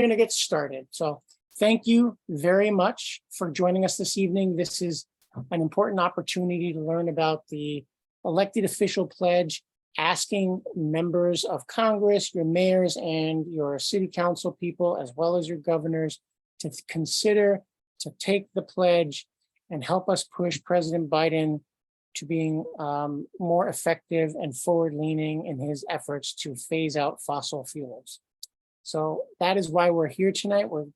We're going to get started. So thank you very much for joining us this evening. This is an important opportunity to learn about the elected official pledge, asking members of Congress, your mayors and your city council people, as well as your governors, to consider to take the pledge and help us push President Biden to being more effective and forward-leaning in his efforts to phase out fossil fuels. So that is why we're here tonight. We're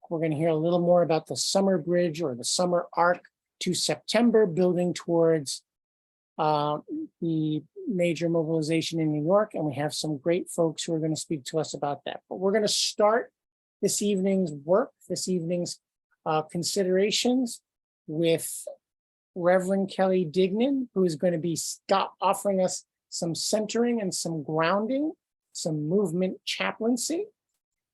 going to hear a little more about the summer bridge or the summer arc to September, building towards the major mobilization in New York. And we have some great folks who are going to speak to us about that. But we're going to start this evening's work, this evening's considerations with Reverend Kelly Dignan, who is going to be offering us some centering and some grounding, some movement chaplaincy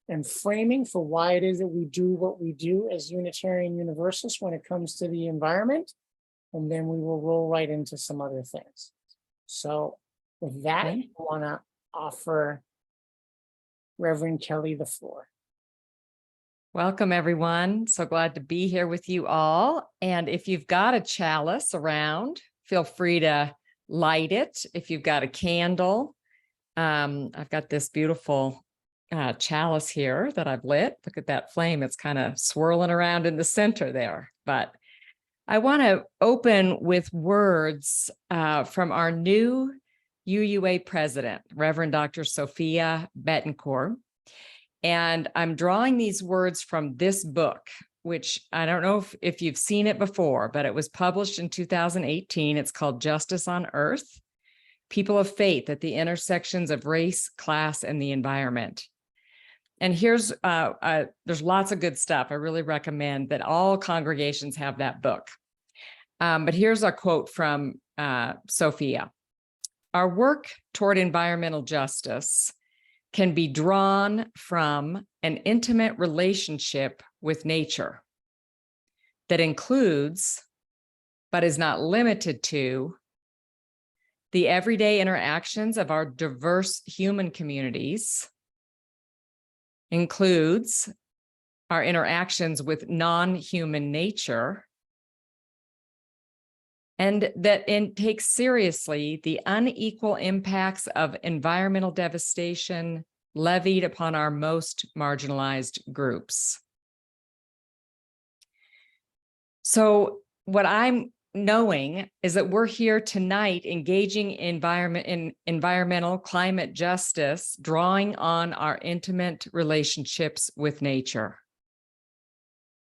and framing for why it is that we do what we do as Unitarian Universalists when it comes to the environment. And then we will roll right into some other things. So with that, I want to offer Reverend Kelly the floor. Welcome, everyone. So glad to be here with you all. And if you've got a chalice around, feel free to light it. If you've got a candle, I've got this beautiful chalice here that I've lit. Look at that flame. It's kind of swirling around in the center there. But I want to open with words from our new UUA president, Reverend Dr. Sophia Bettencourt. And I'm drawing these words from this book, which I don't know if you've seen it before, but it was published in 2018. It's called Justice on Earth: People of Faith at the Intersections of Race, Class, and the Environment. And here's, there's lots of good stuff. I really recommend that all congregations have that book. But here's a quote from Sophia. Our work toward environmental justice can be drawn from an intimate relationship with nature that includes, but is not limited to, the everyday interactions of our diverse human communities, includes our interactions with non-human nature, and that takes seriously the unequal impacts of environmental devastation levied upon our most marginalized groups. So what I'm knowing is that we're here tonight engaging in environmental climate justice, drawing on our intimate relationships with nature,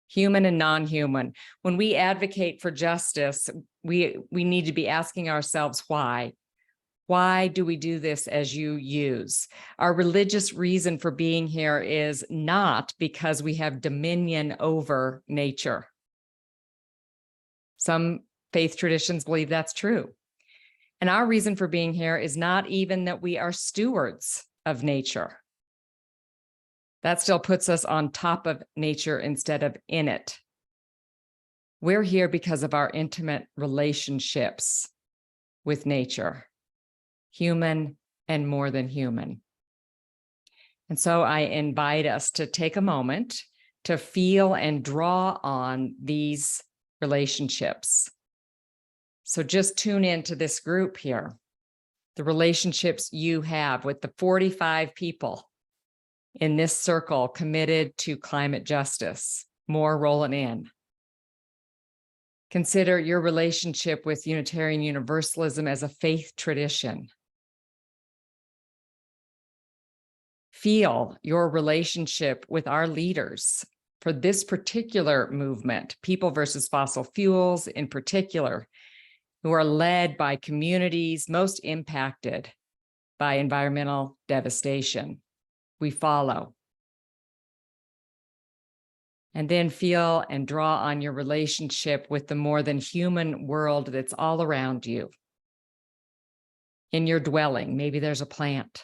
human and non-human. When we advocate for justice, we need to be asking ourselves why. Why do we do this as you use? Our religious reason for being here is not because we have dominion over nature. Some faith traditions believe that's true. And our reason for being here is not even that we are stewards of nature. That still puts us on top of nature instead of in it. We're here because of our intimate relationships with nature, human and more than human. And so I invite us to take a moment to feel and draw on these relationships. So just tune into this group here, the relationships you have with the 45 people in this circle committed to climate justice, more rolling in. Consider your relationship with Unitarian Universalism as a faith tradition. Feel your relationship with our leaders for this particular movement, People versus Fossil Fuels in particular, who are led by communities most impacted by environmental devastation. We follow. And then feel and draw on your relationship with the more than human world that's all around you. In your dwelling, maybe there's a plant.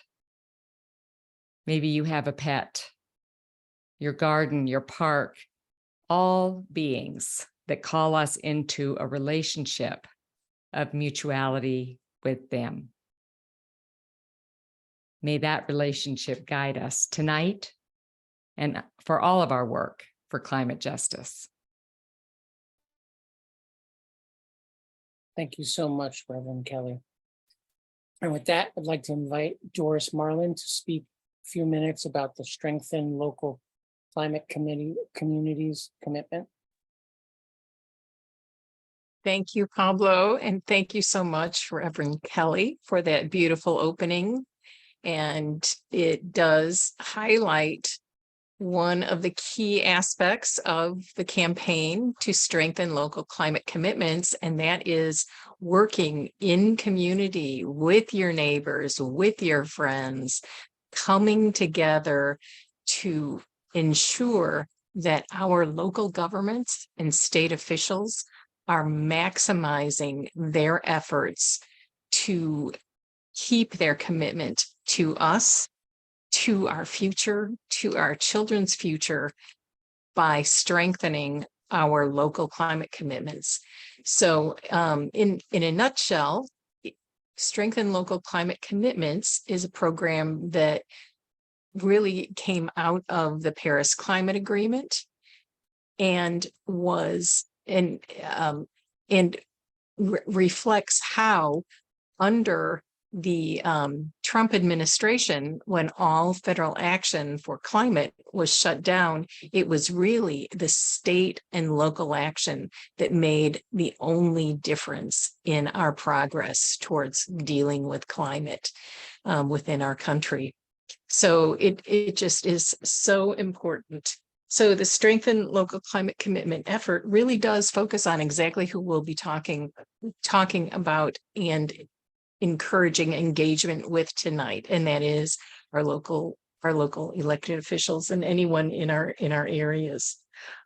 Maybe you have a pet, your garden, your park, all beings that call us into a relationship of mutuality with them. May that relationship guide us tonight and for all of our work for climate justice. Thank you so much, Reverend Kelly. And with that, I'd like to invite Doris Marlin to speak a few minutes about the Strengthen Local Climate Communities commitment. Thank you, Pablo, and thank you so much, Reverend Kelly, for that beautiful opening. And it does highlight one of the key aspects of the campaign to strengthen local climate commitments, and that is working in community with your neighbors, with your friends, coming together to ensure that our local governments and state officials are maximizing their efforts to keep their commitment to us, to our future, to our children's future, by strengthening our local climate commitments. So in a nutshell, Strengthen Local Climate Commitments is a program that really came out of the Paris Climate Agreement and was reflects how under the Trump administration, when all federal action for climate was shut down, it was really the state and local action that made the only difference in our progress towards dealing with climate within our country. So it just is so important. So the Strengthen Local Climate Commitment effort really does focus on exactly who we'll be talking about and encouraging engagement with tonight, and that is our local elected officials and anyone in our areas.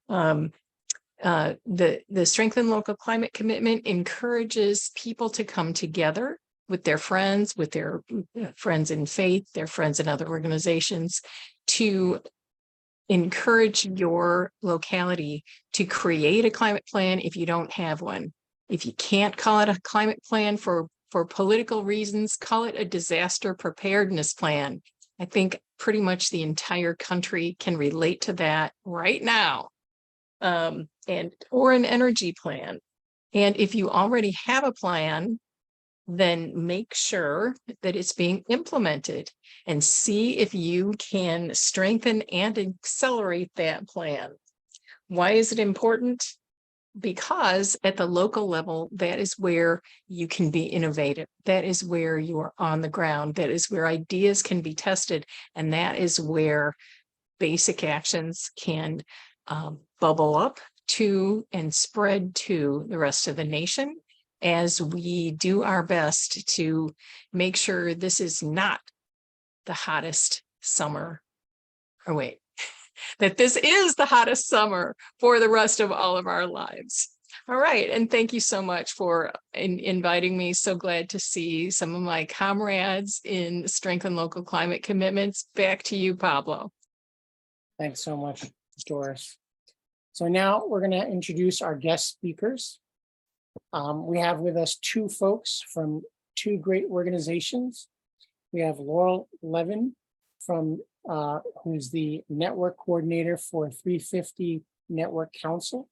The Strengthen Local Climate Commitment encourages people to come together with their friends in faith, their friends in other organizations, to encourage your locality to create a climate plan if you don't have one. If you can't call it a climate plan for political reasons, call it a disaster preparedness plan. I think pretty much the entire country can relate to that right now, or an energy plan. And if you already have a plan, then make sure that it's being implemented and see if you can strengthen and accelerate that plan. Why is it important? Because at the local level, that is where you can be innovative. That is where you are on the ground. That is where ideas can be tested. And that is where basic actions can bubble up to and spread to the rest of the nation, as we do our best to make sure this is not the hottest summer, that this is the hottest summer for the rest of all of our lives. All right, and thank you so much for inviting me. So glad to see some of my comrades in Strengthen Local Climate Commitments. Back to you, Pablo. Thanks so much, Doris. So now we're going to introduce our guest speakers. We have with us two folks from two great organizations. We have Laurel Levin from who's the network coordinator for 350 Network Council.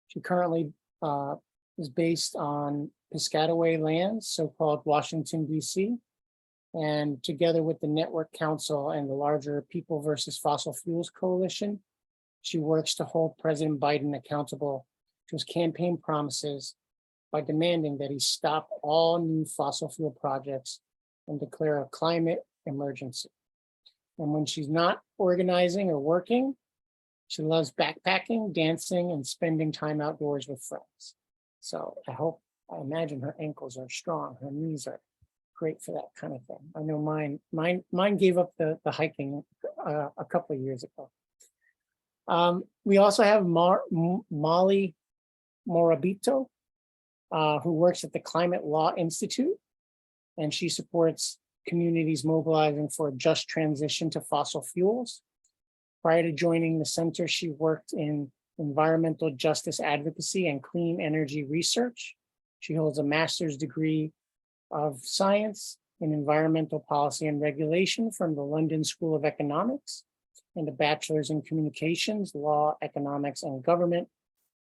She currently is based on Piscataway lands, so-called Washington, D.C. And together with the Network Council and the larger People versus Fossil Fuels Coalition, she works to hold President Biden accountable to his campaign promises by demanding that he stop all new fossil fuel projects and declare a climate emergency. And when she's not organizing or working, she loves backpacking, dancing, and spending time outdoors with friends. So I imagine her ankles are strong. Her knees are great for that kind of thing. I know mine gave up the hiking a couple of years ago. We also have Molly Morabito, who works at the Climate Law Institute, and she supports communities mobilizing for a just transition to fossil fuels. Prior to joining the center, she worked in environmental justice advocacy and clean energy research. She holds a master's degree of science in environmental policy and regulation from the London School of Economics. and a bachelor's in communications, law, economics, and government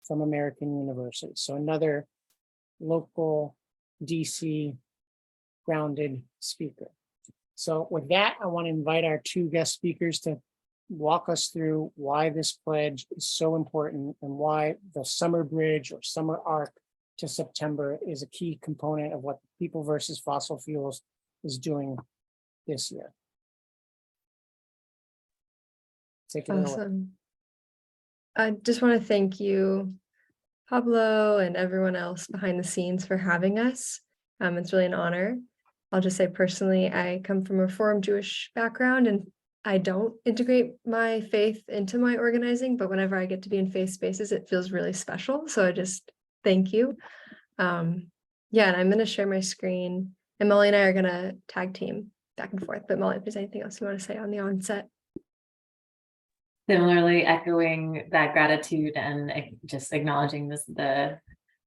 from American University. So another local DC grounded speaker. So with that, I want to invite our two guest speakers to walk us through why this pledge is so important and why the summer bridge or summer arc to September is a key component of what People versus Fossil Fuels is doing this year. Take it away. Awesome. I just want to thank you, Pablo, and everyone else behind the scenes for having us. It's really an honor. I'll just say personally, I come from a Reform Jewish background and I don't integrate my faith into my organizing, but whenever I get to be in faith spaces, it feels really special. So I just thank you. Yeah, and I'm going to share my screen and Molly and I are going to tag team back and forth. But Molly, if there's anything else you want to say on the onset. Similarly, echoing that gratitude and just acknowledging the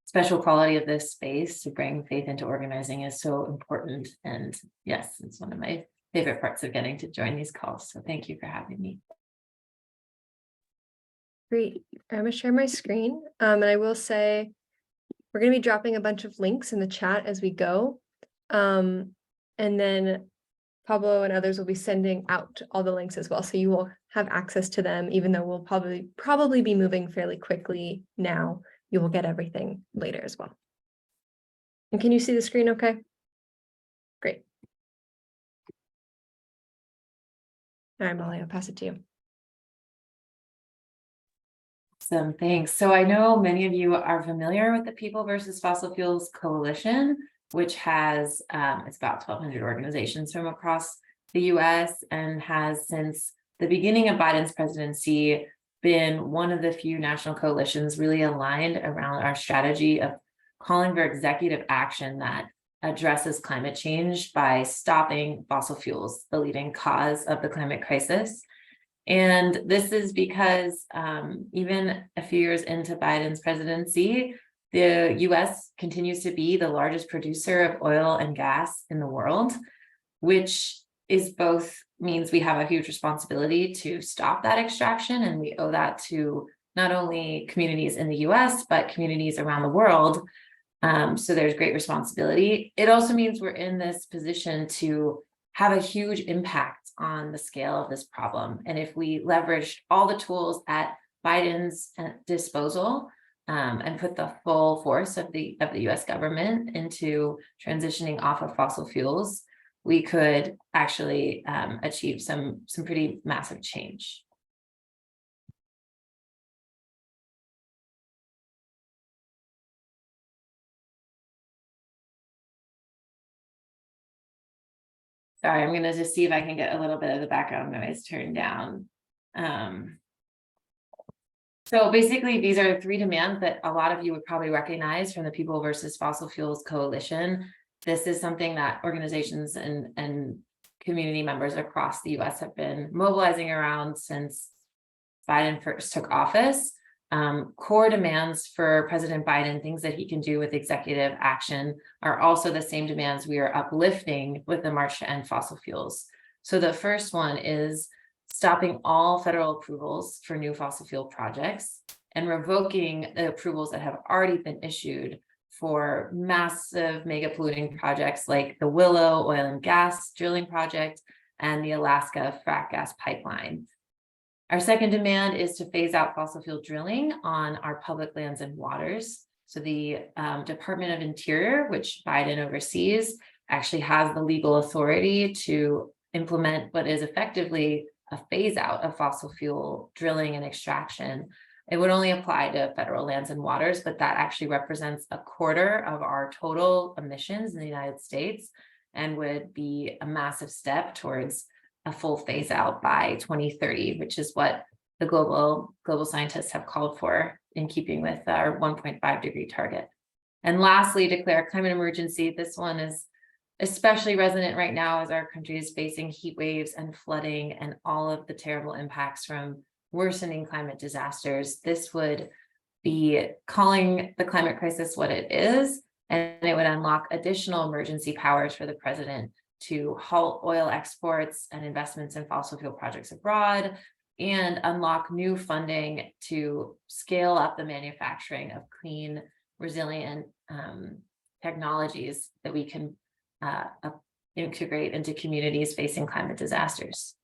special quality of this space to bring faith into organizing is so important. And yes, it's one of my favorite parts of getting to join these calls. So thank you for having me. Great. I'm going to share my screen. And I will say we're going to be dropping a bunch of links in the chat as we go. And then Pablo and others will be sending out all the links as well. So you will have access to them, even though we'll probably be moving fairly quickly now. You will get everything later as well. And can you see the screen okay? Great. All right, Molly, I'll pass it to you. Awesome, thanks. So I know many of you are familiar with the People versus Fossil Fuels Coalition, which has, it's about 1,200 organizations from across the US and has since the beginning of Biden's presidency been one of the few national coalitions really aligned around our strategy of calling for executive action that addresses climate change by stopping fossil fuels, the leading cause of the climate crisis. And this is because even a few years into Biden's presidency, the US continues to be the largest producer of oil and gas in the world, which is both means we have a huge responsibility to stop that extraction. And we owe that to not only communities in the US, but communities around the world. So there's great responsibility. It also means we're in this position to have a huge impact on the scale of this problem. And if we leverage all the tools at Biden's disposal and put the full force of the US government into transitioning off of fossil fuels, we could actually achieve some pretty massive change. Sorry, I'm going to just see if I can get a little bit of the background noise turned down. So basically, these are three demands that a lot of you would probably recognize from the People versus Fossil Fuels Coalition. This is something that organizations and community members across the US have been mobilizing around since Biden first took office. Core demands for President Biden, things that he can do with executive action, are also the same demands we are uplifting with the March to End Fossil Fuels. So the first one is stopping all federal approvals for new fossil fuel projects and revoking the approvals that have already been issued for massive mega polluting projects like the Willow oil and gas drilling project and the Alaska frack gas pipeline. Our second demand is to phase out fossil fuel drilling on our public lands and waters. So the Department of Interior, which Biden oversees, actually has the legal authority to implement what is effectively a phase out of fossil fuel drilling and extraction. It would only apply to federal lands and waters, but that actually represents a quarter of our total emissions in the United States and would be a massive step towards a full phase out by 2030, which is what the global scientists have called for in keeping with our 1.5 degree target. And lastly, declare a climate emergency. This one is especially resonant right now as our country is facing heat waves and flooding and all of the terrible impacts from worsening climate disasters. This would be calling the climate crisis what it is, and it would unlock additional emergency powers for the president to halt oil exports and investments in fossil fuel projects abroad, and unlock new funding to scale up the manufacturing of clean, resilient technologies that we can integrate into communities facing climate disasters.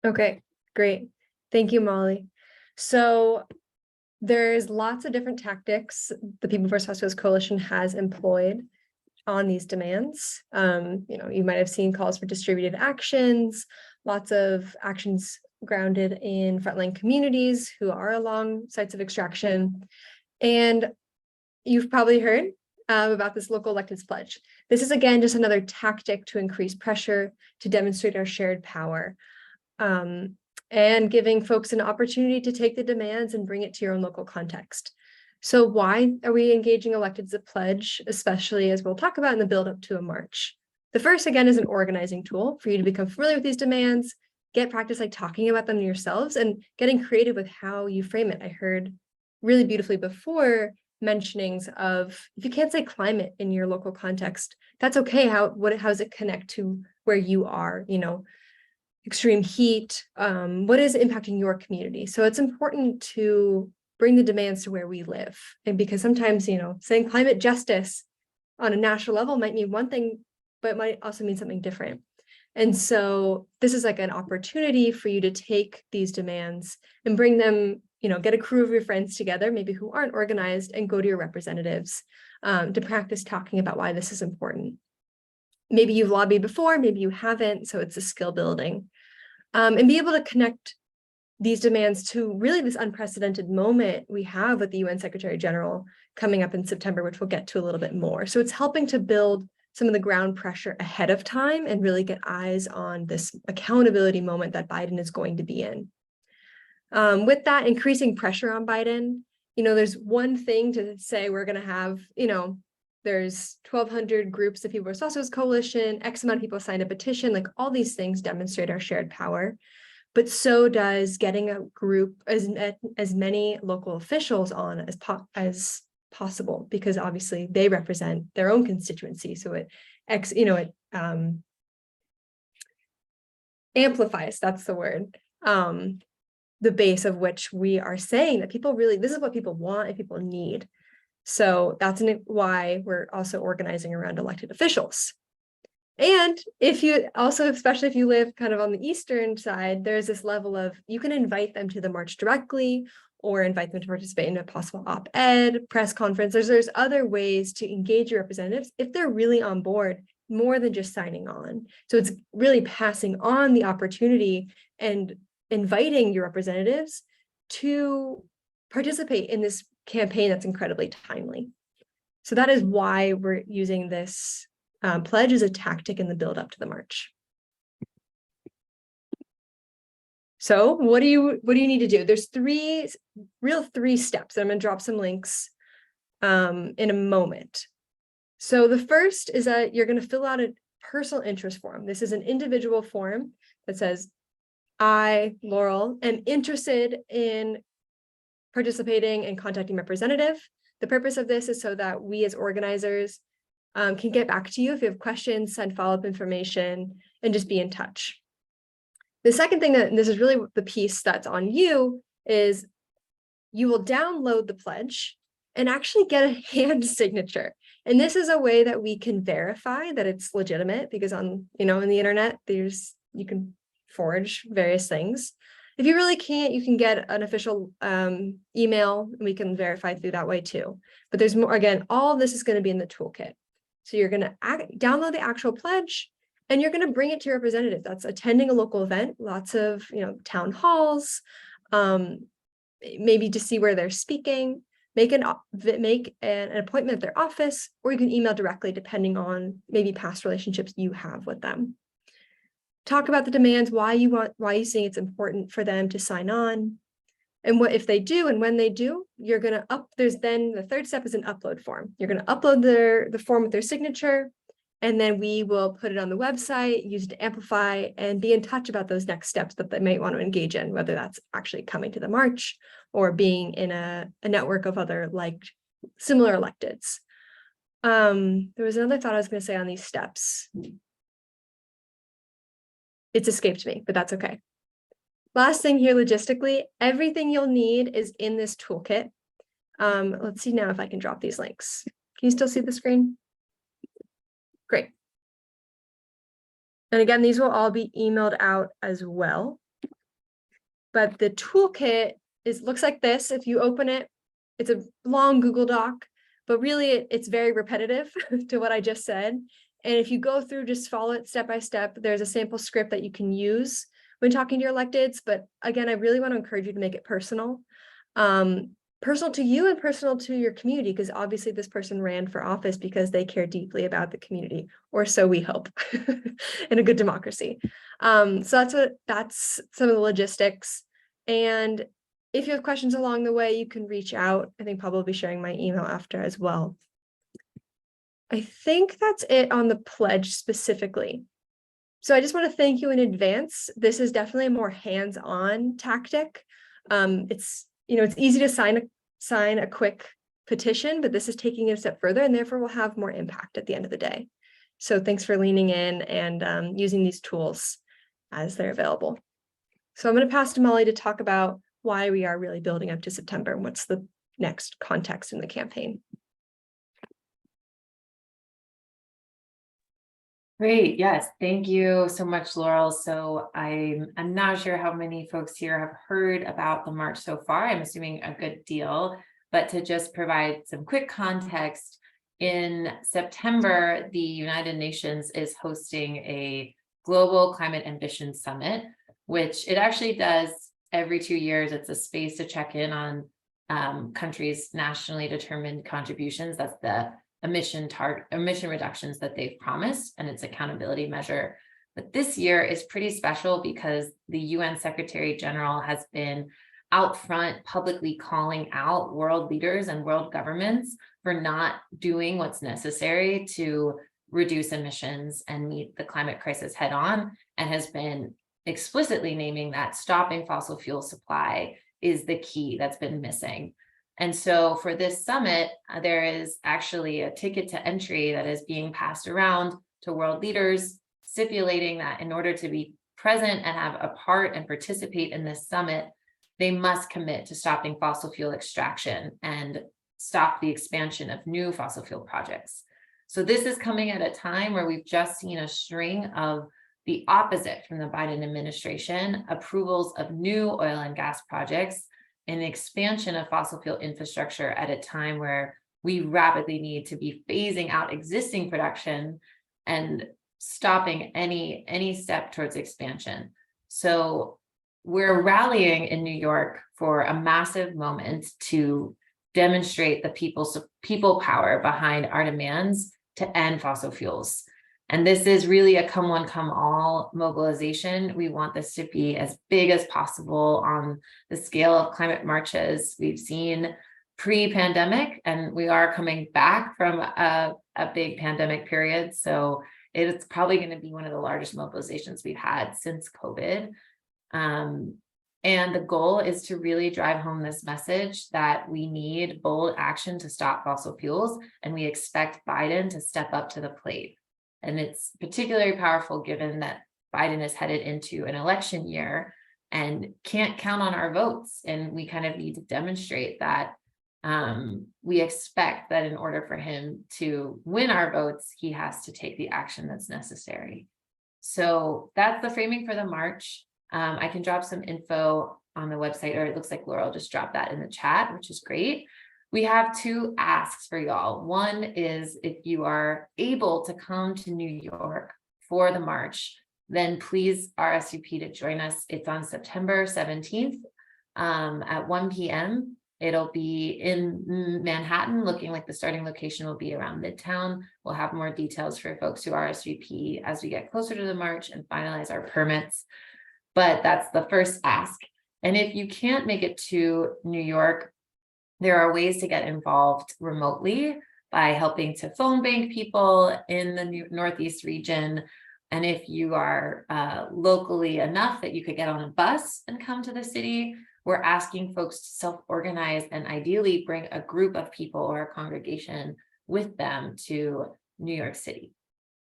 Okay, great. Thank you, Molly. So there's lots of different tactics the People vs. Fossil Fuels Coalition has employed on these demands. You might have seen calls for distributed actions, lots of actions grounded in frontline communities who are along sites of extraction. And you've probably heard about this local electeds pledge. This is, again, just another tactic to increase pressure, to demonstrate our shared power, and giving folks an opportunity to take the demands and bring it to your own local context. So why are we engaging electeds to pledge, especially as we'll talk about in the build up to a march? The first, again, is an organizing tool for you to become familiar with these demands, get practice like talking about them yourselves and getting creative with how you frame it. I heard really beautifully before mentionings of, if you can't say climate in your local context, that's okay. How does it connect to where you are, extreme heat, what is impacting your community? So it's important to bring the demands to where we live. And because sometimes, saying climate justice on a national level might mean one thing, but it might also mean something different. And so this is like an opportunity for you to take these demands and bring them, get a crew of your friends together, maybe who aren't organized, and go to your representatives to practice talking about why this is important. Maybe you've lobbied before, maybe you haven't, so it's a skill building. And be able to connect these demands to really this unprecedented moment we have with the UN Secretary General coming up in September, which we'll get to a little bit more. So it's helping to build some of the ground pressure ahead of time and really get eyes on this accountability moment that Biden is going to be in. With that, increasing pressure on Biden, there's one thing to say we're going to have, there's 1,200 groups of People vs. Fossil Fuels Coalition, X amount of people signed a petition, like all these things demonstrate our shared power. But so does getting a group, as many local officials on as possible, because obviously they represent their own constituency. So it amplifies, that's the word, the base of which we are saying that people really, this is what people want and people need. So that's why we're also organizing around elected officials. And if you also, especially if you live kind of on the eastern side, there's this level of, you can invite them to the march directly or invite them to participate in a possible op-ed, press conference. There's other ways to engage your representatives if they're really on board, more than just signing on. So it's really passing on the opportunity and inviting your representatives to participate in this campaign that's incredibly timely. So that is why we're using this pledge as a tactic in the build up to the march. So what do you need to do? There's three steps. I'm going to drop some links in a moment. So the first is that you're going to fill out a personal interest form. This is an individual form that says, I, Laurel, am interested in participating and contacting representative. The purpose of this is so that we as organizers can get back to you if you have questions, send follow-up information, and just be in touch. The second thing, and this is really the piece that's on you, is you will download the pledge and actually get a hand signature. And this is a way that we can verify that it's legitimate, because on, in the internet, you can forge various things. If you really can't, you can get an official email, and we can verify through that way too. But there's more, again, all of this is going to be in the toolkit. So you're going to download the actual pledge, and you're going to bring it to your representative that's attending a local event, lots of, town halls, maybe to see where they're speaking, make an appointment at their office, or you can email directly depending on maybe past relationships you have with them. Talk about the demands, why you think it's important for them to sign on, and what if they do, and when they do, you're going to then the third step is an upload form. You're going to upload the form with their signature, and then we will put it on the website, use it to amplify, and be in touch about those next steps that they might want to engage in, whether that's actually coming to the march or being in a network of other similar electeds. There was another thought I was going to say on these steps. It's escaped me, but that's okay. Last thing here, logistically, everything you'll need is in this toolkit. Let's see now if I can drop these links. Can you still see the screen? Great. And again, these will all be emailed out as well. But the toolkit looks like this. If you open it, it's a long Google Doc, but really it's very repetitive to what I just said. And if you go through, just follow it step by step. There's a sample script that you can use when talking to your electeds. But again, I really want to encourage you to make it personal. Personal to you and personal to your community, because obviously this person ran for office because they care deeply about the community, or so we hope in a good democracy. So that's some of the logistics. And if you have questions along the way, you can reach out. I think Pablo will be sharing my email after as well. I think that's it on the pledge specifically. So I just want to thank you in advance. This is definitely a more hands-on tactic. It's easy to sign a quick petition, but this is taking it a step further and therefore will have more impact at the end of the day. So thanks for leaning in and using these tools as they're available. So I'm going to pass to Molly to talk about why we are really building up to September and what's the next context in the campaign. Great. Yes. Thank you so much, Laurel. So I'm not sure how many folks here have heard about the march so far. I'm assuming a good deal, but to just provide some quick context, in September, the United Nations is hosting a Global Climate Ambition Summit, which it actually does every 2 years. It's a space to check in on countries' nationally determined contributions. That's the emission reductions that they've promised, and its accountability measure. But this year is pretty special because the UN Secretary General has been out front publicly calling out world leaders and world governments for not doing what's necessary to reduce emissions and meet the climate crisis head on, and has been explicitly naming that stopping fossil fuel supply is the key that's been missing. And so for this summit, there is actually a ticket to entry that is being passed around to world leaders, stipulating that in order to be present and have a part and participate in this summit, they must commit to stopping fossil fuel extraction and stop the expansion of new fossil fuel projects. So this is coming at a time where we've just seen a string of the opposite from the Biden administration, approvals of new oil and gas projects, and the expansion of fossil fuel infrastructure at a time where we rapidly need to be phasing out existing production and stopping any step towards expansion. So we're rallying in New York for a massive moment to demonstrate the people power behind our demands to end fossil fuels. And this is really a come one, come all mobilization. We want this to be as big as possible on the scale of climate marches we've seen pre-pandemic, and we are coming back from a big pandemic period. So it's probably going to be one of the largest mobilizations we've had since COVID. And the goal is to really drive home this message that we need bold action to stop fossil fuels, and we expect Biden to step up to the plate. And it's particularly powerful given that Biden is headed into an election year and can't count on our votes. And we kind of need to demonstrate that we expect that in order for him to win our votes, he has to take the action that's necessary. So that's the framing for the march. I can drop some info on the website, or it looks like Laurel just dropped that in the chat, which is great. We have 2 asks for y'all. One is if you are able to come to New York for the march, then please RSVP to join us. It's on September 17th at 1 p.m. It'll be in Manhattan, looking like the starting location will be around Midtown. We'll have more details for folks who RSVP as we get closer to the march and finalize our permits. But that's the first ask. And if you can't make it to New York, there are ways to get involved remotely by helping to phone bank people in the Northeast region. And if you are locally enough that you could get on a bus and come to the city, we're asking folks to self-organize and ideally bring a group of people or a congregation with them to New York City.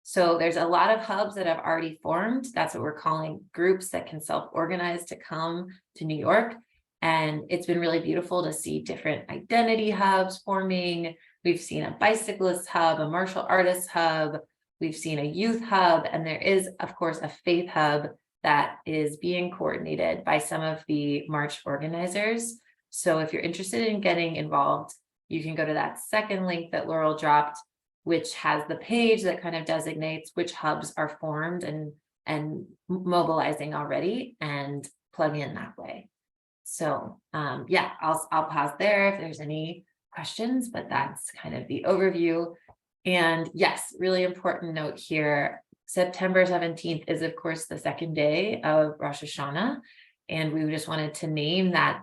So there's a lot of hubs that have already formed. That's what we're calling groups that can self-organize to come to New York. And it's been really beautiful to see different identity hubs forming. We've seen a bicyclist hub, a martial artist hub, we've seen a youth hub, and there is, of course, a faith hub that is being coordinated by some of the March organizers. So if you're interested in getting involved, you can go to that second link that Laurel dropped, which has the page that kind of designates which hubs are formed and mobilizing already, and plug in that way. So yeah, I'll pause there if there's any questions, but that's kind of the overview. And yes, really important note here, September 17th is of course the second day of Rosh Hashanah. And we just wanted to name that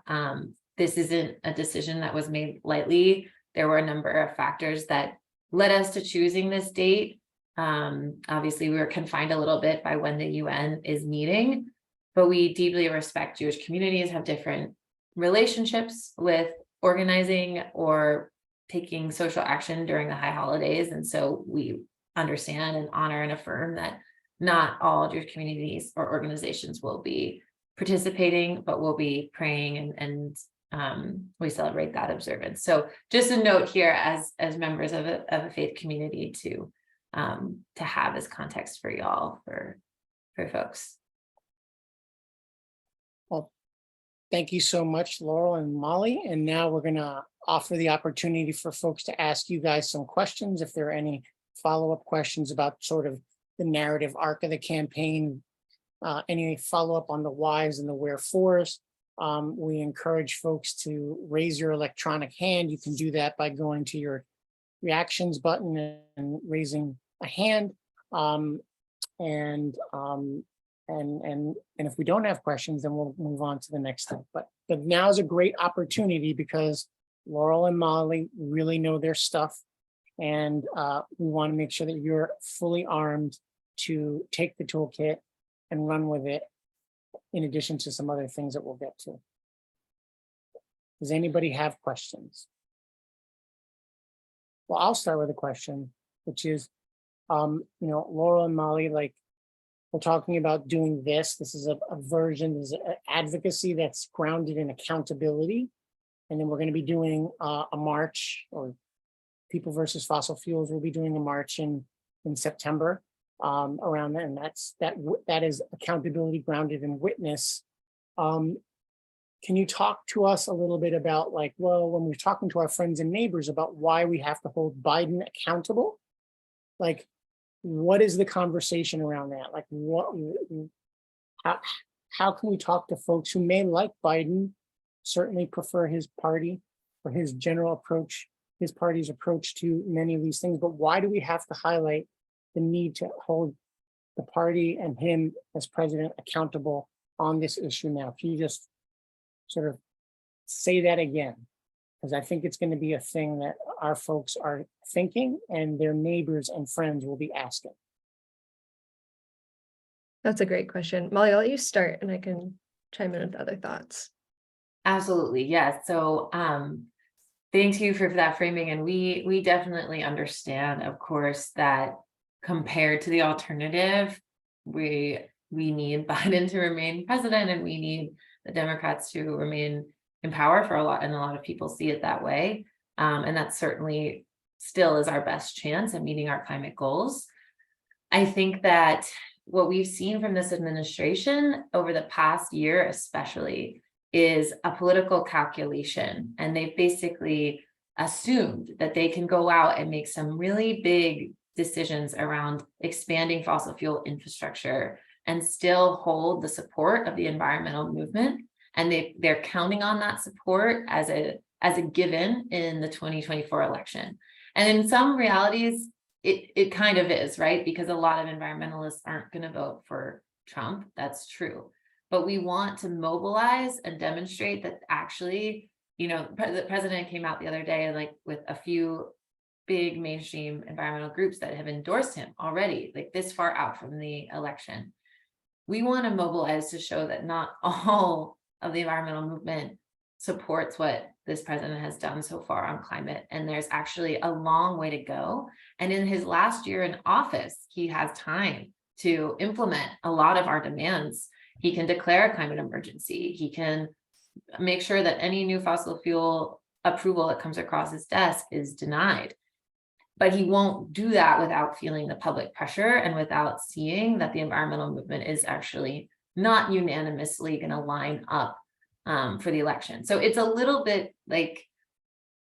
this isn't a decision that was made lightly. There were a number of factors that led us to choosing this date. Obviously, we were confined a little bit by when the UN is meeting, but we deeply respect Jewish communities have different relationships with organizing or taking social action during the high holidays. And so we understand and honor and affirm that not all Jewish communities or organizations will be participating, but will be praying and we celebrate that observance. So just a note here as members of a faith community to have this context for y'all, for folks. Well, thank you so much, Laurel and Molly. And now we're going to offer the opportunity for folks to ask you guys some questions. If there are any follow-up questions about sort of the narrative arc of the campaign, any follow-up on the whys and the wherefores, we encourage folks to raise your electronic hand. You can do that by going to your reactions button and raising a hand. And if we don't have questions, then we'll move on to the next step. But now is a great opportunity because Laurel and Molly really know their stuff. And we want to make sure that you're fully armed to take the toolkit and run with it, in addition to some other things that we'll get to. Does anybody have questions? Well, I'll start with a question, which is, Laurel and Molly, like, we're talking about doing this. This is a version, this is an advocacy that's grounded in accountability. And then we're going to be doing a march, or People versus Fossil Fuels will be doing a march in September around that. And that is accountability grounded in witness. Can you talk to us a little bit about, like, well, when we're talking to our friends and neighbors about why we have to hold Biden accountable, like, what is the conversation around that? Like, how can we talk to folks who may like Biden, certainly prefer his party or his general approach, his party's approach to many of these things, but why do we have to highlight the need to hold the party and him as president accountable on this issue now? Can you just sort of say that again? Because I think it's going to be a thing that our folks are thinking and their neighbors and friends will be asking. That's a great question. Molly, I'll let you start and I can chime in with other thoughts. Absolutely, yes. So thank you for that framing. And we definitely understand, of course, that compared to the alternative, we need Biden to remain president, and we need the Democrats to remain in power for a lot, and a lot of people see it that way. And that certainly still is our best chance at meeting our climate goals. I think that what we've seen from this administration over the past year, especially, is a political calculation. And they've basically assumed that they can go out and make some really big decisions around expanding fossil fuel infrastructure and still hold the support of the environmental movement. And they're counting on that support as a given in the 2024 election. And in some realities, it kind of is, right? Because a lot of environmentalists aren't going to vote for Trump. That's true. But we want to mobilize and demonstrate that actually, the president came out the other day, like, with a few big mainstream environmental groups that have endorsed him already, like this far out from the election. We want to mobilize to show that not all of the environmental movement supports what this president has done so far on climate, and there's actually a long way to go. And in his last year in office, he has time to implement a lot of our demands. He can declare a climate emergency. He can make sure that any new fossil fuel approval that comes across his desk is denied. But he won't do that without feeling the public pressure and without seeing that the environmental movement is actually not unanimously going to line up for the election. So it's a little bit like,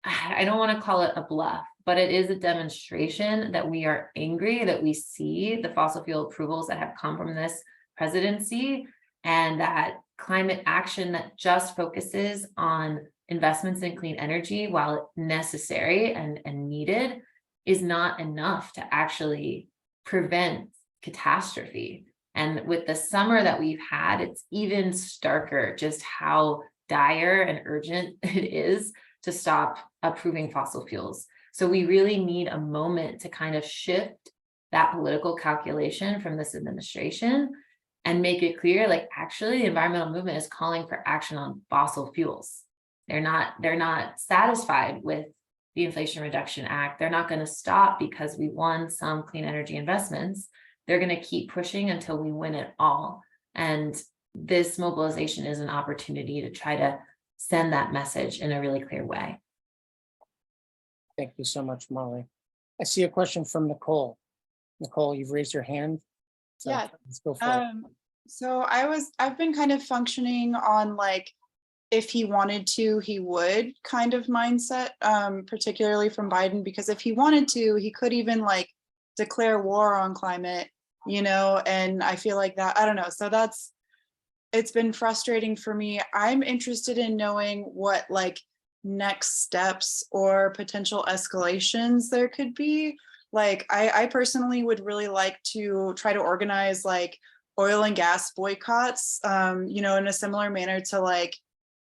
I don't want to call it a bluff, but it is a demonstration that we are angry that we see the fossil fuel approvals that have come from this presidency, and that climate action that just focuses on investments in clean energy, while necessary and needed, is not enough to actually prevent catastrophe. And with the summer that we've had, it's even starker just how dire and urgent it is to stop approving fossil fuels. So we really need a moment to kind of shift that political calculation from this administration and make it clear, like, actually the environmental movement is calling for action on fossil fuels. They're not satisfied with the Inflation Reduction Act. They're not going to stop because we won some clean energy investments. They're going to keep pushing until we win it all. And this mobilization is an opportunity to try to send that message in a really clear way. Thank you so much, Molly. I see a question from Nicole. Nicole, you've raised your hand. So Yeah. let's go for it. So I've been kind of functioning on like, if he wanted to, he would kind of mindset, particularly from Biden, because if he wanted to, he could even like declare war on climate, you know, and I feel like that, I don't know. So it's been frustrating for me. I'm interested in knowing what like next steps or potential escalations there could be. Like, I personally would really like to try to organize like oil and gas boycotts, you know, in a similar manner to like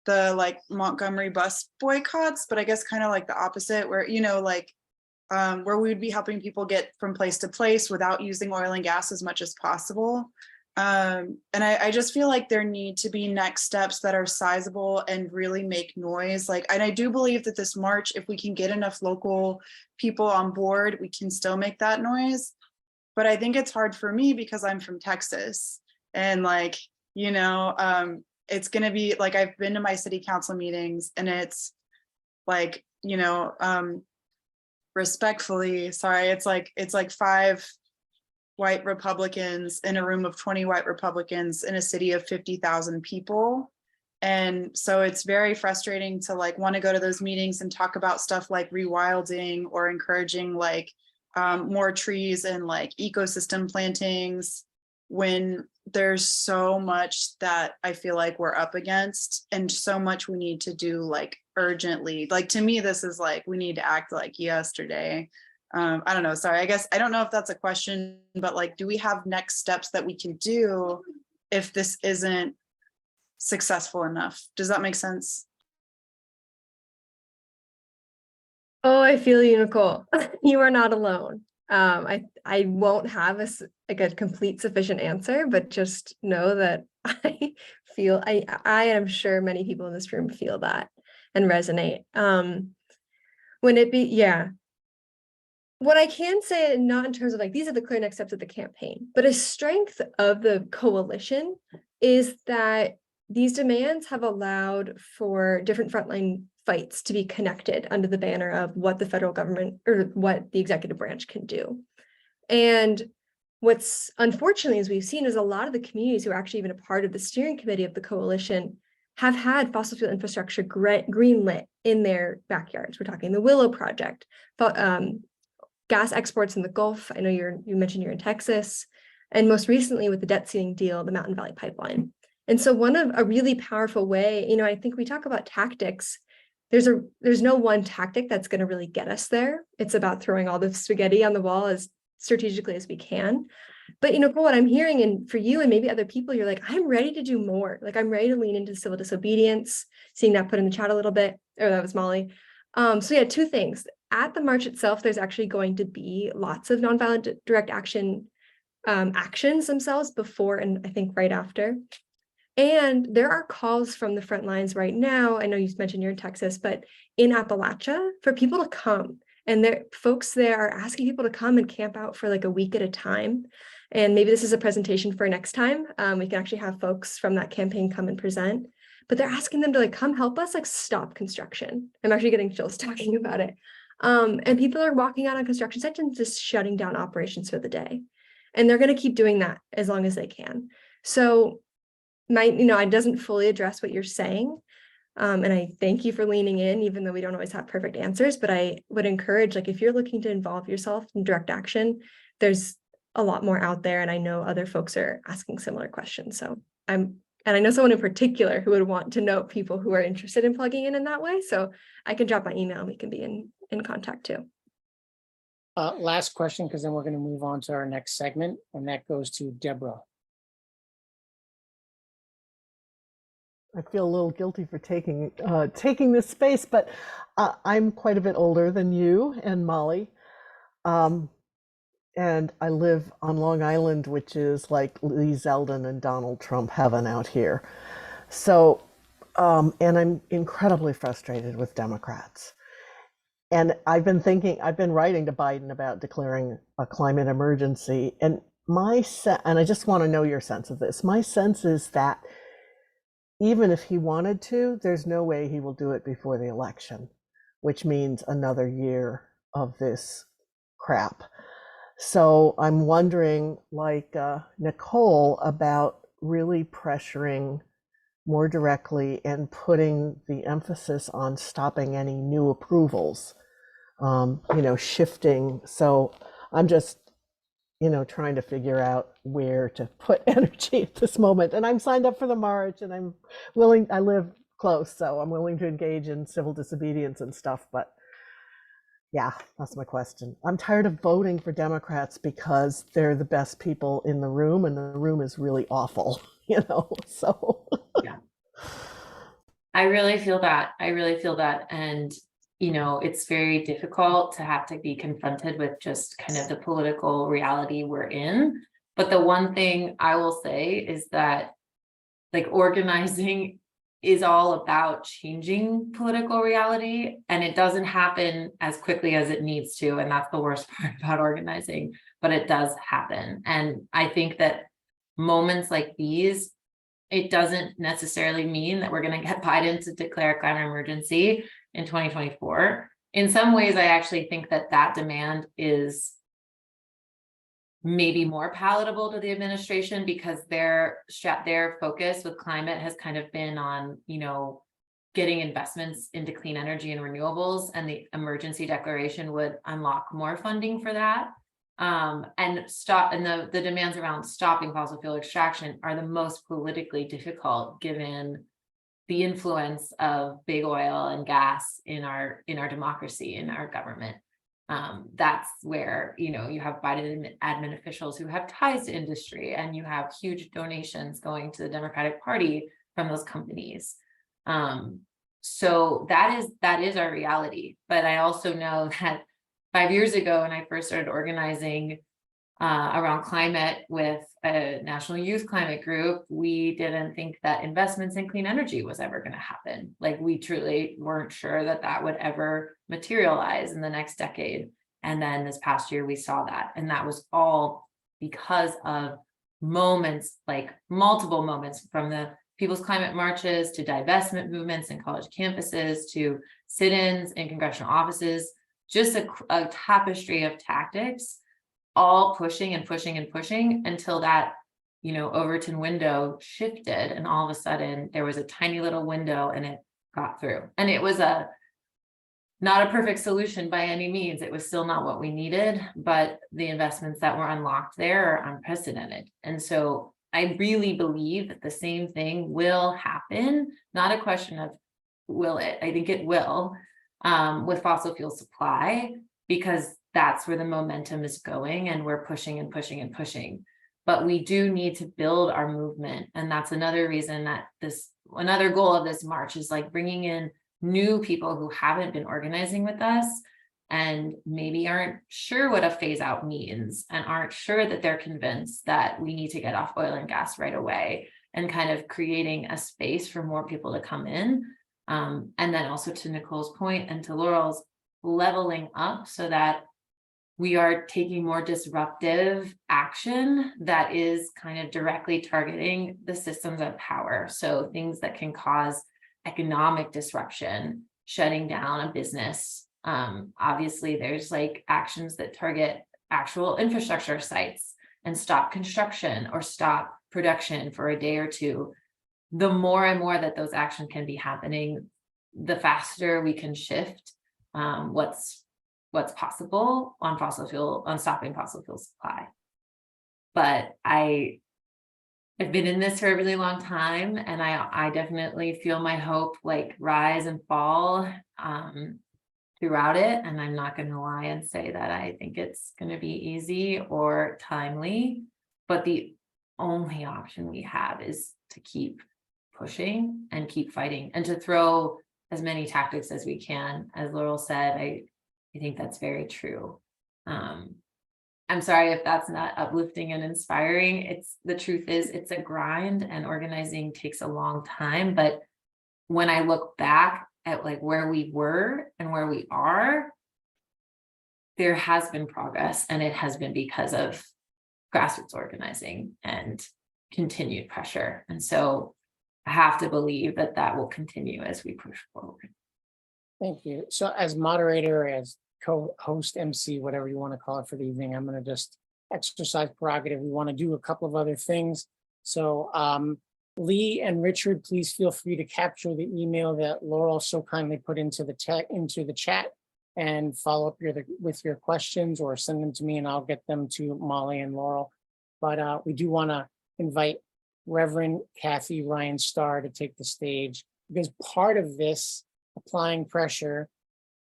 the like Montgomery bus boycotts, but I guess kind of like the opposite, where, you know, like where we would be helping people get from place to place without using oil and gas as much as possible. And I just feel like there need to be next steps that are sizable and really make noise. Like, and I do believe that this march, if we can get enough local people on board, we can still make that noise. But I think it's hard for me because I'm from Texas, and like, you know, it's going to be like, I've been to my city council meetings, and it's like, you know, respectfully, sorry, it's like 5 white Republicans in a room of 20 white Republicans in a city of 50,000 people. And so it's very frustrating to like want to go to those meetings and talk about stuff like rewilding or encouraging like more trees and like ecosystem plantings, when there's so much that I feel like we're up against and so much we need to do like urgently. Like, to me, this is like, we need to act like yesterday. I don't know, sorry, I guess, I don't know if that's a question, but like, do we have next steps that we can do if this isn't successful enough? Does that make sense? Oh, I feel you, Nicole. You are not alone. I won't have a complete sufficient answer, but just know that I feel, I am sure many people in this room feel that and resonate. What I can say, not in terms of like, these are the clear next steps of the campaign, but a strength of the coalition is that these demands have allowed for different frontline fights to be connected under the banner of what the federal government or what the executive branch can do. And what's unfortunately, as we've seen, is a lot of the communities who are actually even a part of the steering committee of the coalition have had fossil fuel infrastructure greenlit in their backyards. We're talking the Willow Project, gas exports in the Gulf. I know you mentioned you're in Texas, and most recently with the debt ceiling deal, the Mountain Valley Pipeline. And so one of a really powerful way, you know, I think we talk about tactics. There's no one tactic that's going to really get us there. It's about throwing all the spaghetti on the wall as strategically as we can. But, you know, what I'm hearing, and for you and maybe other people, you're like, I'm ready to do more. Like, I'm ready to lean into civil disobedience, seeing that put in the chat a little bit, or that was Molly. So yeah, 2 things. At the march itself, there's actually going to be lots of nonviolent direct action actions themselves before and I think right after. And there are calls from the front lines right now. I know you mentioned you're in Texas, but in Appalachia for people to come. And there, folks there are asking people to come and camp out for like a week at a time. And maybe this is a presentation for next time. We can actually have folks from that campaign come and present. But they're asking them to like come help us like stop construction. I'm actually getting chills talking about it. And people are walking out on construction sites and just shutting down operations for the day. And they're going to keep doing that as long as they can. So it doesn't fully address what you're saying. And I thank you for leaning in, even though we don't always have perfect answers, but I would encourage, like, if you're looking to involve yourself in direct action, there's a lot more out there. And I know other folks are asking similar questions. So and I know someone in particular who would want to know people who are interested in plugging in that way. So I can drop my email and we can be in contact too. Last question, because then we're going to move on to our next segment, and that goes to Deborah. I feel a little guilty for taking this space, but I'm quite a bit older than you and Molly. And I live on Long Island, which is like Lee Zeldin and Donald Trump heaven out here. So, and I'm incredibly frustrated with Democrats. And I've been writing to Biden about declaring a climate emergency. And and I just want to know your sense of this. My sense is that even if he wanted to, there's no way he will do it before the election, which means another year of this crap. So I'm wondering, like Nicole, about really pressuring more directly and putting the emphasis on stopping any new approvals, shifting. So I'm just, trying to figure out where to put energy at this moment. And I'm signed up for the march, and I live close, so I'm willing to engage in civil disobedience and stuff. But yeah, that's my question. I'm tired of voting for Democrats because they're the best people in the room, and the room is really awful, so. Yeah. I really feel that. And, it's very difficult to have to be confronted with just kind of the political reality we're in. But the one thing I will say is that, like, organizing is all about changing political reality, and it doesn't happen as quickly as it needs to. And that's the worst part about organizing, but it does happen. And I think that moments like these, it doesn't necessarily mean that we're going to get Biden to declare a climate emergency in 2024. In some ways, I actually think that demand is maybe more palatable to the administration, because their focus with climate has kind of been on, getting investments into clean energy and renewables, and the emergency declaration would unlock more funding for that. And the demands around stopping fossil fuel extraction are the most politically difficult, given the influence of big oil and gas in our democracy, in our government. That's where, you have Biden admin officials who have ties to industry, and you have huge donations going to the Democratic Party from those companies. So that is our reality. But I also know that 5 years ago, when I first started organizing around climate with a national youth climate group, we didn't think that investments in clean energy was ever going to happen. Like, we truly weren't sure that would ever materialize in the next decade. And then this past year, we saw that. And that was all because of moments, like multiple moments, from the People's Climate Marches to divestment movements in college campuses to sit-ins in congressional offices, just a tapestry of tactics, all pushing and pushing and pushing until that, Overton window shifted, and all of a sudden there was a tiny little window and it got through. And it was not a perfect solution by any means. It was still not what we needed, but the investments that were unlocked there are unprecedented. And so I really believe that the same thing will happen. Not a question of will it, I think it will, with fossil fuel supply, because that's where the momentum is going, and we're pushing and pushing and pushing. But we do need to build our movement. And that's another reason that another goal of this march is like bringing in new people who haven't been organizing with us and maybe aren't sure what a phase out means, and aren't sure that they're convinced that we need to get off oil and gas right away. and kind of creating a space for more people to come in. And then also to Nicole's point and to Laurel's, leveling up so that we are taking more disruptive action that is kind of directly targeting the systems of power. So things that can cause economic disruption, shutting down a business. Obviously, there's like actions that target actual infrastructure sites and stop construction or stop production for a day or two. The more and more that those actions can be happening, the faster we can shift what's possible on stopping fossil fuel supply. But I've been in this for a really long time, and I definitely feel my hope like rise and fall throughout it. And I'm not going to lie and say that I think it's going to be easy or timely, but the only option we have is to keep pushing and keep fighting and to throw as many tactics as we can. As Laurel said, I think that's very true. I'm sorry if that's not uplifting and inspiring. The truth is it's a grind, and organizing takes a long time. But when I look back at like where we were and where we are, there has been progress, and it has been because of grassroots organizing and continued pressure. And so I have to believe that that will continue as we push forward. Thank you. So as moderator, as co-host, MC, whatever you want to call it for the evening, I'm going to just exercise prerogative. We want to do a couple of other things. So Lee and Richard, please feel free to capture the email that Laurel so kindly put into the chat and follow up with your questions, or send them to me and I'll get them to Molly and Laurel. But we do want to invite Reverend Kathy Ryan Starr to take the stage, because part of this applying pressure,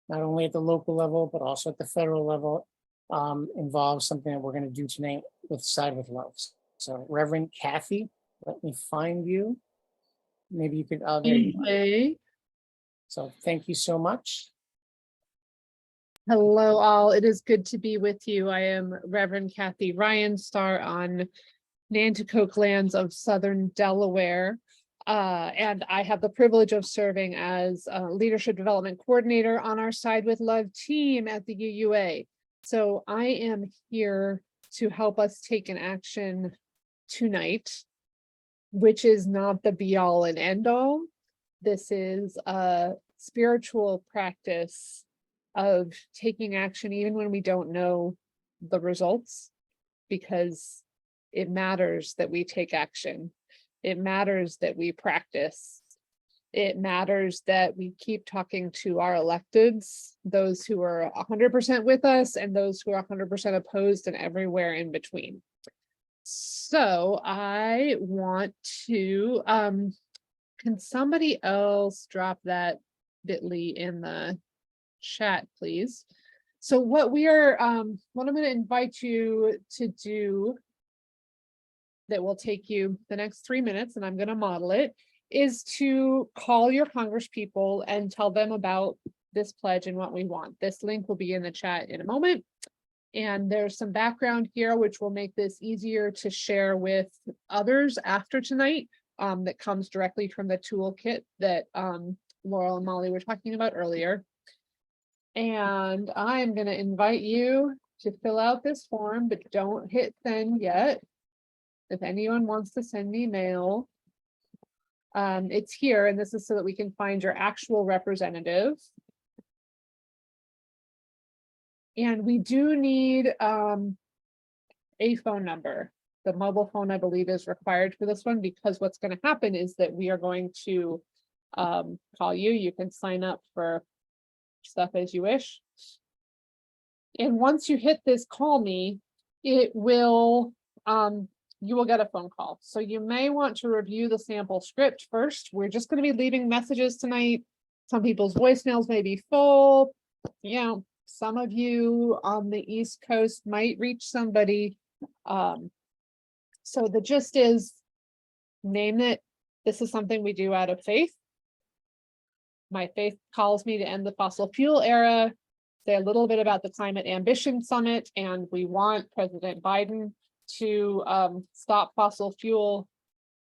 not only at the local level, but also at the federal level, involves something that we're going to do tonight with Side with Love. So Reverend Kathy, let me find you. Maybe you could, there you go. Hey. So thank you so much. Hello all, it is good to be with you. I am Reverend Kathy Ryan Starr on Nanticoke lands of Southern Delaware. And I have the privilege of serving as a leadership development coordinator on our Side with Love team at the UUA. So I am here to help us take an action tonight, which is not the be all and end all. This is a spiritual practice of taking action even when we don't know the results, because it matters that we take action. It matters that we practice. It matters that we keep talking to our electeds, those who are 100% with us and those who are 100% opposed, and everywhere in between. So I want to, can somebody else drop that bit.ly in the chat, please? So what we are, what I'm going to invite you to do, that will take you the next 3 minutes, and I'm going to model it, is to call your congresspeople and tell them about this pledge and what we want. This link will be in the chat in a moment. And there's some background here which will make this easier to share with others after tonight, that comes directly from the toolkit that Laurel and Molly were talking about earlier. And I'm going to invite you to fill out this form, but don't hit send yet. If anyone wants to send me mail, it's here, and this is so that we can find your actual representative. And we do need a phone number. The mobile phone, I believe, is required for this one, because what's going to happen is that we are going to call you. You can sign up for stuff as you wish. And once you hit this call me, it will, you will get a phone call. So you may want to review the sample script first. We're just going to be leaving messages tonight. Some people's voicemails may be full. You know, some of you on the East Coast might reach somebody. So the gist is, name it. This is something we do out of faith. My faith calls me to end the fossil fuel era, say a little bit about the Climate Ambition Summit, and we want President Biden to stop fossil fuel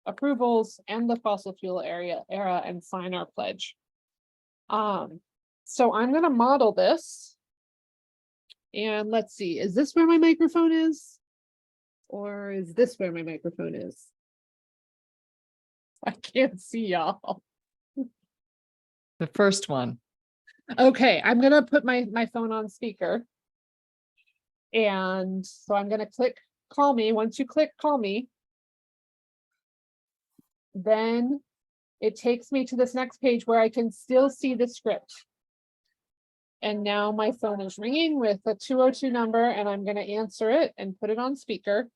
approvals and the fossil fuel era and sign our pledge. So I'm gonna model this. And let's see, is this where my microphone is? Or is this where my microphone is? I can't see y'all. The first one. Okay, I'm gonna put my phone on speaker. And so I'm gonna click call me. Once you click call me, then it takes me to this next page where I can still see the script. And now my phone is ringing with a 202 number and I'm gonna answer it and put it on speaker.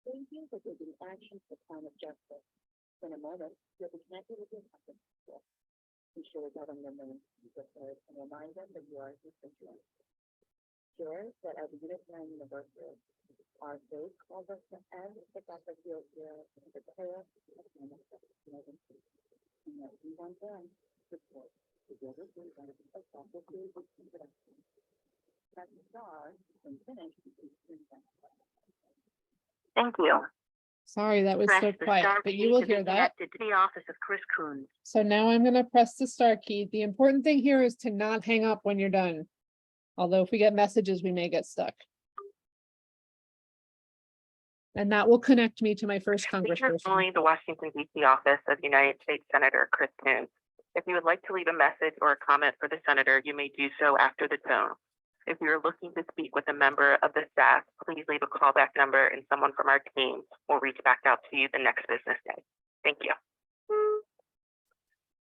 Thank you for taking action for climate justice. In a moment, you'll be connected with your company. Be sure to tell them your name and remind them that you are a constituent. Sure that as a Unitarian Universalist, our faith calls us to end the fossil fuel era and declare a climate justice emergency. And that we want them to support the global food benefits of fossil fuel production. Press star and finish. Thank you. Sorry, that was so quiet, but you will hear that. To the office of Chris Coons. So now I'm gonna press the star key. The important thing here is to not hang up when you're done. Although if we get messages, we may get stuck. And that will connect me to my first congressperson. Only the Washington DC office of United States Senator Chris Coons. If you would like to leave a message or a comment for the senator, you may do so after the tone. If you are looking to speak with a member of the staff, please leave a callback number and someone from our team will reach back out to you the next business day. Thank you.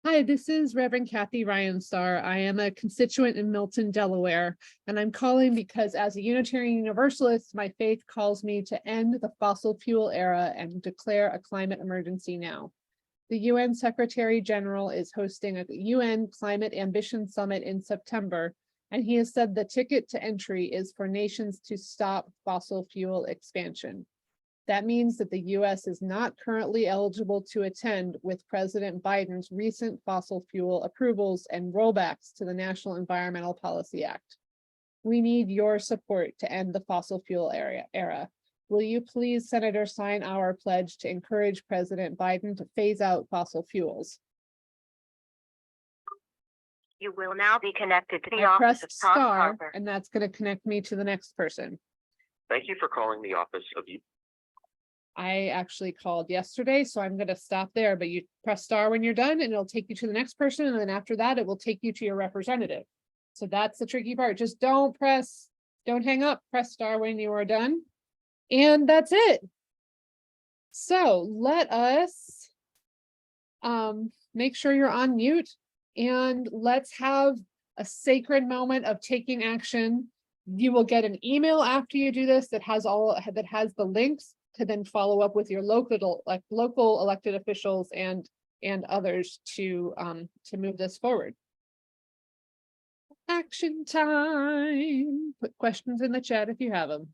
Hi, this is Reverend Kathy Ryan Starr. I am a constituent in Milton, Delaware, and I'm calling because as a Unitarian Universalist, my faith calls me to end the fossil fuel era and declare a climate emergency now. The UN Secretary General is hosting a UN Climate Ambition Summit in September, and he has said the ticket to entry is for nations to stop fossil fuel expansion. That means that the US is not currently eligible to attend with President Biden's recent fossil fuel approvals and rollbacks to the National Environmental Policy Act. We need your support to end the fossil fuel era. Will you please, Senator, sign our pledge to encourage President Biden to phase out fossil fuels? You will now be connected to the I office pressed of Todd star, Carver. and that's going to connect me to the next person. Thank you for calling the office of I actually called yesterday, so I'm going to stop there, but you press star when you're done and it'll take you to the next person. And then after that, it will take you to your representative. So that's the tricky part. Just don't hang up, press star when you are done. And that's it. So let us make sure you're on mute and let's have a sacred moment of taking action. You will get an email after you do this that has the links to then follow up with your local elected officials and others to move this forward. Action time. Put questions in the chat if you have them.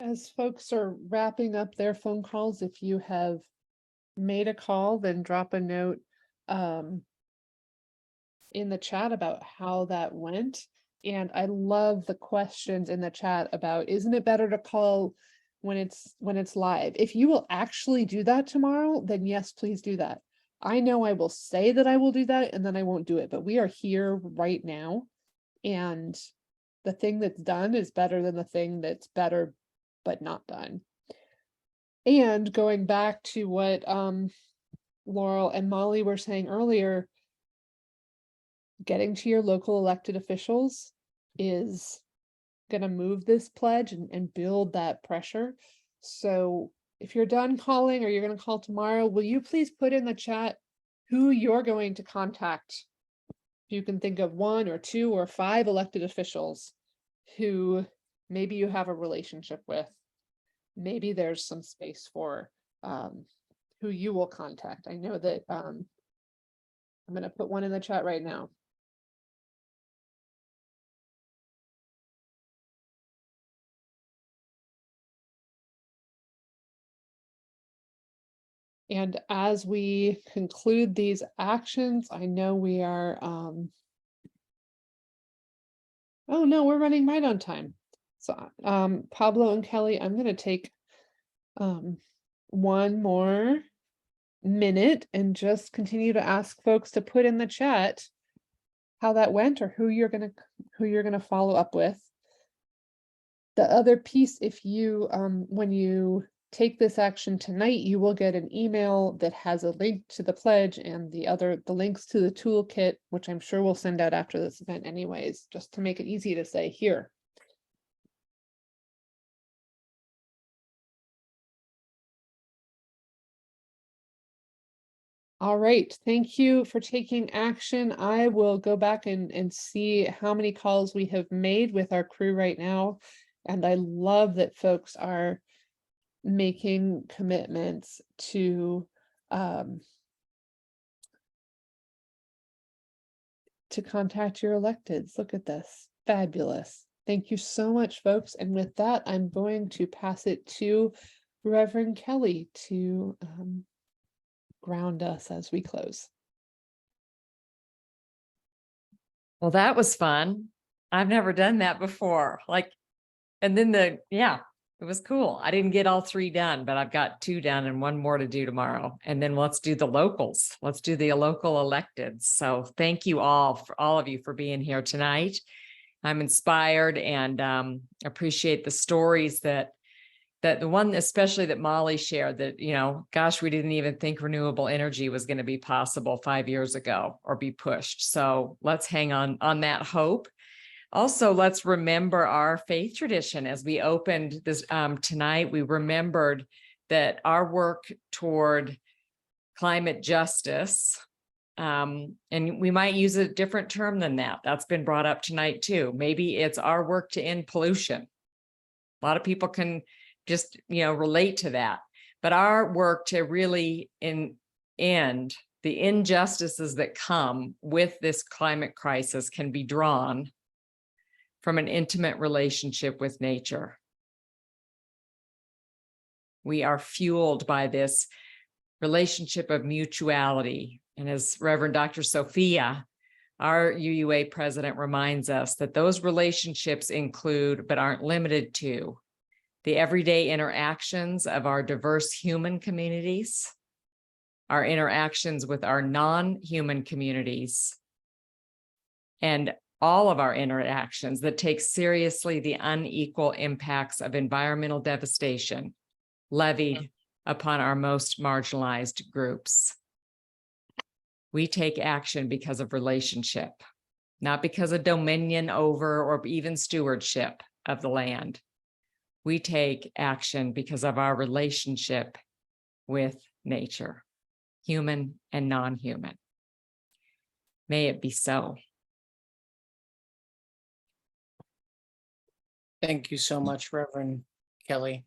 As folks are wrapping up their phone calls, if you have made a call, then drop a note in the chat about how that went. And I love the questions in the chat about, isn't it better to call when it's live? If you will actually do that tomorrow, then yes, please do that. I know I will say that I will do that and then I won't do it, but we are here right now. And the thing that's done is better than the thing that's better but not done. And going back to what Laurel and Molly were saying earlier, getting to your local elected officials is going to move this pledge and build that pressure. So if you're done calling or you're going to call tomorrow, will you please put in the chat who you're going to contact? You can think of 1 or 2 or 5 elected officials who maybe you have a relationship with. Maybe there's some space for who you will contact. I know that I'm going to put one in the chat right now. And as we conclude these actions, I know we are, oh no, we're running right on time. So Pablo and Kelly, I'm going to take one more minute and just continue to ask folks to put in the chat how that went or who you're going to follow up with. The other piece, if you when you take this action tonight, you will get an email that has a link to the pledge and the links to the toolkit, which I'm sure we'll send out after this event anyways, just to make it easy to say here. All right, thank you for taking action. I will go back and see how many calls we have made with our crew right now. And I love that folks are making commitments to contact your electeds. Look at this, fabulous. Thank you so much, folks. And with that, I'm going to pass it to Reverend Kelly to ground us as we close. Well, that was fun. I've never done that before. And then it was cool. I didn't get all 3 done, but I've got 2 done and 1 more to do tomorrow. And then let's do the locals. Let's do the local electeds. So thank you all of you for being here tonight. I'm inspired and appreciate the stories that the one, especially that Molly shared, that, gosh, we didn't even think renewable energy was going to be possible 5 years ago or be pushed. So let's hang on that hope. Also, let's remember our faith tradition. As we opened this tonight, we remembered that our work toward climate justice, and we might use a different term than that. That's been brought up tonight too. Maybe it's our work to end pollution. A lot of people can just, relate to that. But our work to really end the injustices that come with this climate crisis can be drawn from an intimate relationship with nature. We are fueled by this relationship of mutuality. And as Reverend Dr. Sophia, our UUA president, reminds us that those relationships include, but aren't limited to, the everyday interactions of our diverse human communities, our interactions with our non-human communities, and all of our interactions that take seriously the unequal impacts of environmental devastation levied upon our most marginalized groups. We take action because of relationship, not because of dominion over or even stewardship of the land. We take action because of our relationship with nature, human and non-human. May it be so. Thank you so much, Reverend Kelly.